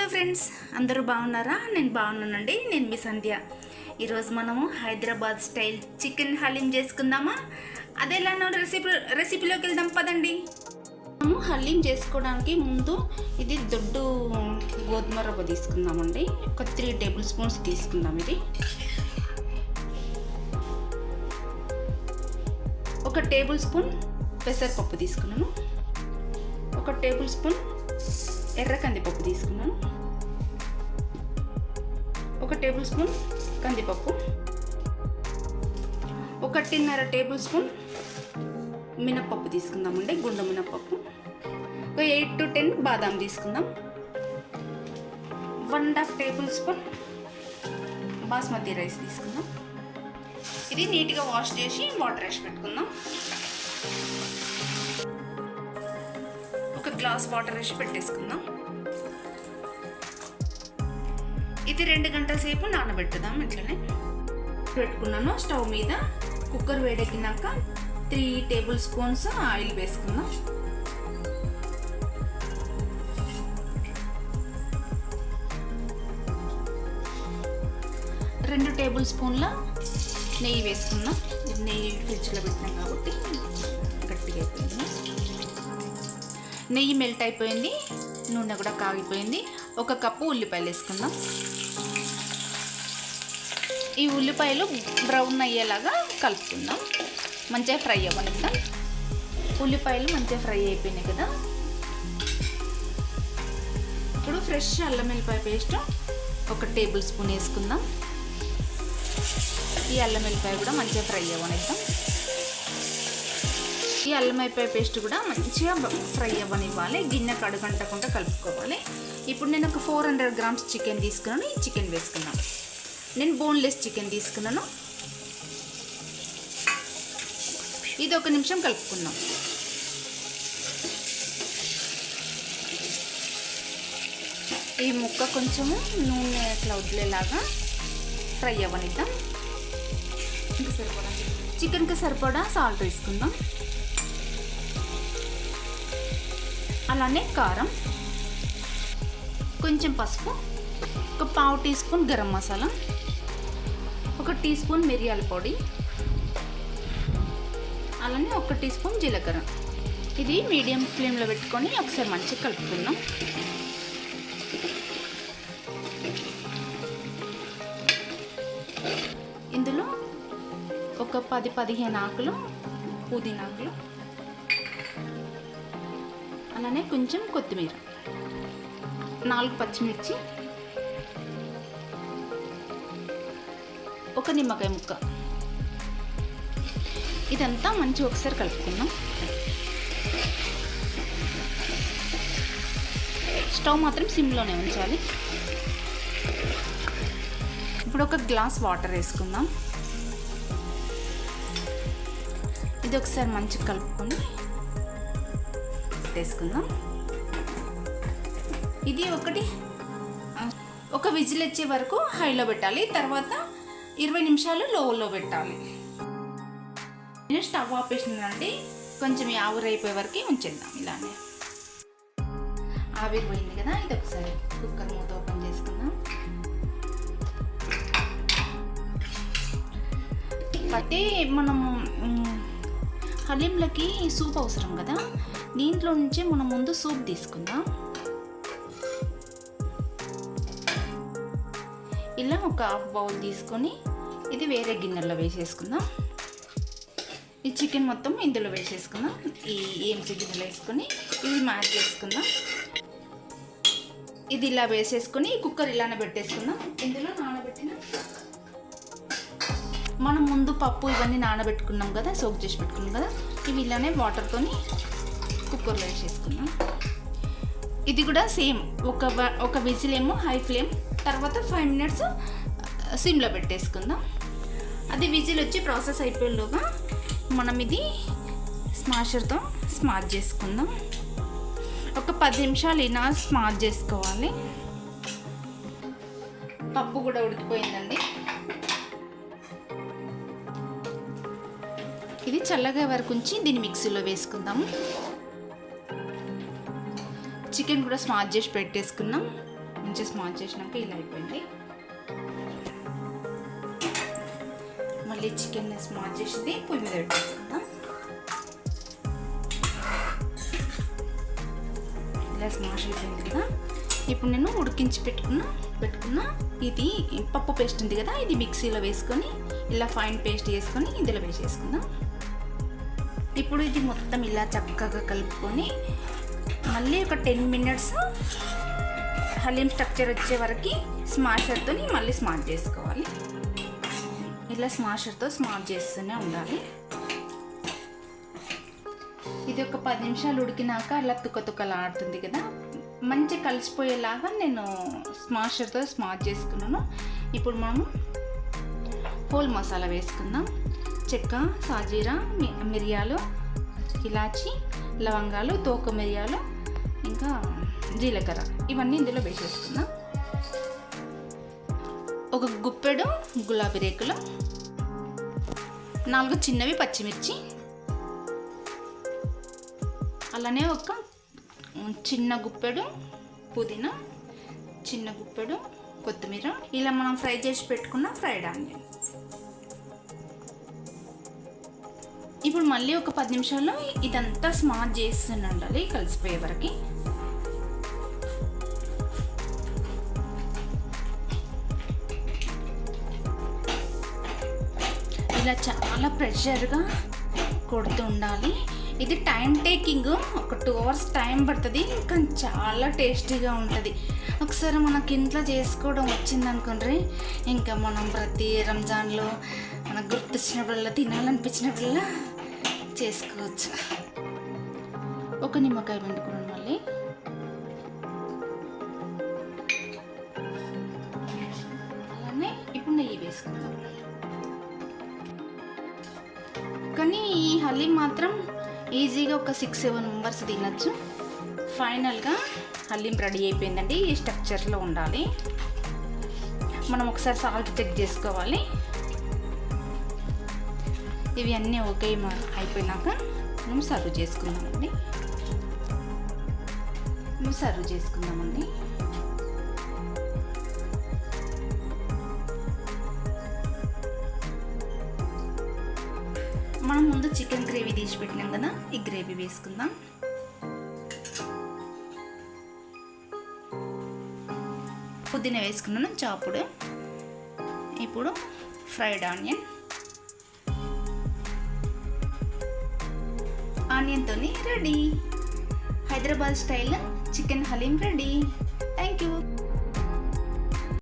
Hello friends, అందరూ బాగున్నారా? నేను బాగున్నానండి. నేను మీ సంధ్య. ఈరోజు మనము హైదరాబాద్ స్టైల్ చికెన్ హలీం చేసుకుందామా? అదేలానో రెసిపీలోకి వెళ్దాం పదండి. మనము హలీం చేసుకోవడానికి ముందు ఇది దొడ్డు గోధుమ రవ్వ తీసుకుందామండి. ఒక 3 టేబుల్ స్పూన్స్ తీసుకుందాం. ఇది 1 టేబుల్ స్పూన్ పెసరపప్పు తీసుకున్నాను. 1 టేబుల్ స్పూన్ ఎర్ర కందిపప్పు తీసుకున్నాను. 1 టేబుల్ స్పూన్ కందిపప్పు, 1.5 టేబుల్ స్పూన్ మినప్పప్పు తీసుకుందామండి, గుండు మినప్పప్పు. 8 to 10 బాదాం తీసుకుందాం. 1.5 టేబుల్ స్పూన్ బాస్మతి రైస్ తీసుకుందాం. ఇది నీట్గా వాష్ చేసి వాటర్ వేసి పెట్టుకుందాం. 1 గ్లాస్ వాటర్ వేసి పెట్టేసుకుందాం. ఇది 2 గంటల సేపు నానబెట్టుదాం. ఇట్లనే పెట్టుకున్నాను. స్టవ్ మీద కుక్కర్ వేడెక్కినాక 3 టేబుల్ స్పూన్స్ ఆయిల్ వేసుకుందాం. రెండు టేబుల్ స్పూన్ల నెయ్యి వేసుకుందాం. ఇది నెయ్యి ఫ్రిడ్జ్లో పెట్టినాం కాబట్టి గట్టిగా అయిపోయింది. నెయ్యి మెల్ట్ అయిపోయింది, నూనె కూడా కాగిపోయింది. 1 కప్పు ఉల్లిపాయలు వేసుకుందాం. ఈ ఉల్లిపాయలు బ్రౌన్ అయ్యేలాగా కలుపుకుందాం. మంచిగా ఫ్రై అవ్వనిద్దాం. ఉల్లిపాయలు మంచిగా ఫ్రై అయిపోయినాయి కదా. ఇప్పుడు ఫ్రెష్ అల్లం వెల్లిపాయ పేస్ట్ 1 టేబుల్ స్పూన్ వేసుకుందాం. ఈ అల్లం వెల్లిపాయ కూడా మంచిగా ఫ్రై అవ్వనిద్దాం. ఈ అల్లం వెల్లిపాయ పేస్ట్ కూడా మంచిగా ఫ్రై అవ్వనివ్వాలి. గిన్నె కడుగంటకుండా కలుపుకోవాలి. ఇప్పుడు నేను ఒక 400 గ్రామ్స్ చికెన్ తీసుకున్నాను. ఈ చికెన్ వేసుకున్నాను. నేను బోన్లెస్ చికెన్ తీసుకున్నాను. ఇది 1 నిమిషం కలుపుకుందాం. ఈ ముక్క కొంచెము నూనె అట్లా వదిలేలాగా ఫ్రై అవ్వనిద్దాం. చికెన్కి సరిపడా సాల్ట్ వేసుకుందాం. అలానే కారం, కొంచెం పసుపు, 1/2 teaspoon garam masala, 1 teaspoon మిరియాల పొడి, అలానే 1 టీ స్పూన్ జీలకర్ర. ఇది మీడియం ఫ్లేమ్లో పెట్టుకొని ఒకసారి మంచిగా కలుపుకుందాం. ఇందులో ఒక 10-15 ఆకులు పుదీనా ఆకులు, అలానే కొంచెం కొత్తిమీర, 4 పచ్చిమిర్చి, 1 నిమ్మకాయ ముక్క. ఇదంతా మంచిగా ఒకసారి కలుపుకుందాం. స్టవ్ మాత్రం సిమ్లోనే ఉంచాలి. ఇప్పుడు 1 గ్లాస్ వాటర్ వేసుకుందాం. ఇది ఒకసారి మంచిగా కలుపుకొని వేసుకుందాం. ఇది ఒక విజిల్ వచ్చే వరకు హైలో పెట్టాలి. తర్వాత 20 నిమిషాలు లోలో పెట్టాలి. నేను స్టవ్ ఆపేసినానండి. కొంచెం ఆవిరి అయిపోయే వరకు ఉంచేద్దాం. ఇలానే ఆవిరి పోయింది కదా. ఇది ఒకసారి కుక్కర్ మూత ఓపెన్ చేసుకుందాం. అయితే మనం హలీంలకి సూప్ అవసరం కదా. దీంట్లో నుంచి మనం ముందు సూప్ తీసుకుందాం. ఇలా ఒక 1/2 బౌల్ తీసుకొని ఇది వేరే గిన్నెలో వేసేసుకుందాం. ఈ చికెన్ మొత్తం ఇందులో వేసేసుకుందాం. ఈ ఏంచి గిన్నెలో వేసుకొని ఇది మ్యాష్ చేసుకుందాం. ఇది ఇలా వేసేసుకొని కుక్కర్ ఇలానే పెట్టేసుకుందాం. ఇందులో నానబెట్టిన మనం ముందు పప్పు ఇవన్నీ నానబెట్టుకున్నాం కదా, సోక్ చేసి పెట్టుకున్నాం కదా, ఇవి ఇలానే వాటర్తోని కుక్కర్లో వేసేసుకున్నాం. ఇది కూడా సేమ్ ఒక విజిల్ ఏమో హై ఫ్లేమ్, తర్వాత 5 మినిట్స్ సిమ్లో పెట్టేసుకుందాం. అది విజిల్ వచ్చి ప్రాసెస్ అయిపోయేలోగా మనం ఇది స్మాషర్తో స్మాష్ చేసుకుందాం. ఒక 10 నిమిషాలు ఇలా స్మాష్ చేసుకోవాలి. పప్పు కూడా ఉడికిపోయిందండి. ఇది చల్లగా వరకు ఉంచి దీన్ని మిక్సీలో వేసుకుందాము. చికెన్ కూడా స్మాష్ చేసి పెట్టేసుకున్నాం. మంచిగా స్మాష్ చేసినాక ఇలా అయిపోయింది. మళ్ళీ చికెన్ స్మాష్ చేసింది పొయ్యి మీద పెట్టేసుకుందాం. ఇలా స్మాష్ అయిపోయింది కదా. ఇప్పుడు నేను ఉడికించి పెట్టుకున్న ఇది పప్పు పేస్ట్ ఉంది కదా, ఇది మిక్సీలో వేసుకొని ఇలా ఫైన్ పేస్ట్ వేసుకొని ఇందులో వేసేసుకుందాం. ఇప్పుడు ఇది మొత్తం ఇలా చక్కగా కలుపుకొని మళ్ళీ ఒక 10 minutes హలీం స్ట్రక్చర్ వచ్చే వరకు స్మాషర్తో మళ్ళీ స్మాష్ చేసుకోవాలి. ఇలా స్మాషర్తో స్మాష్ చేస్తూనే ఉండాలి. ఇది ఒక 10 నిమిషాలు ఉడికినాక అలా తుక్కలాడుతుంది కదా, మంచిగా కలిసిపోయేలాగా నేను స్మాషర్తో స్మాష్ చేసుకున్నాను. ఇప్పుడు మనము హోల్ మసాలా వేసుకుందాం. చెక్క, సాజీరా, మిరియాలు, ఇలాచి, లవంగాలు, తోక మిరియాలు, ఇంకా జీలకర్ర ఇవన్నీ ఇందులో వేసేసుకుందాం. ఒక గుప్పెడు గులాబీ రేకులు, 4 చిన్నవి పచ్చిమిర్చి, అలానే ఒక చిన్న గుప్పెడు పుదీనా, చిన్న గుప్పెడు కొత్తిమీర, ఇలా మనం ఫ్రై చేసి పెట్టుకున్న ఫ్రైడ్ ఆనియన్. ఇప్పుడు మళ్ళీ ఒక 10 నిమిషాల్లో ఇదంతా స్మాష్ చేస్తూనే ఉండాలి కలిసిపోయే వరకు. ఇలా చాలా ప్రెషర్గా కొడుతూ ఉండాలి. ఇది టైం టేకింగ్, ఒక 2 hours టైం పడుతుంది, కానీ చాలా టేస్టీగా ఉంటుంది. ఒకసారి మనకి ఇంట్లో చేసుకోవడం వచ్చిందనుకోండి, ఇంకా మనం ప్రతి రంజాన్లో మనకు గుర్తొచ్చినప్పుడల్లా తినాలనిపించినప్పుడల్లా చేసుకోవచ్చు. ఒక నిమ్మకాయ పిండుకున్నాను. మళ్ళీ అలానే ఇప్పుడు నెయ్యి వేసుకుందాం. కానీ ఈ హలీం మాత్రం ఈజీగా ఒక 6-7 members తినచ్చు. ఫైనల్గా హలీం రెడీ అయిపోయిందండి. ఈ స్ట్రక్చర్లో ఉండాలి. మనం ఒకసారి సాల్ట్ చెక్ చేసుకోవాలి. ఇవి అన్నీ ఓకే అయిపోయినాక మనం సర్వ్ చేసుకుందామండి. మనం ముందు చికెన్ గ్రేవీ తీసి పెట్టినాం కదా, ఈ గ్రేవీ వేసుకుందాం. పుదీనా వేసుకున్నాను చాపుడు. ఇప్పుడు ఫ్రైడ్ ఆనియన్తో ready. Hyderabad style chicken haleem ready.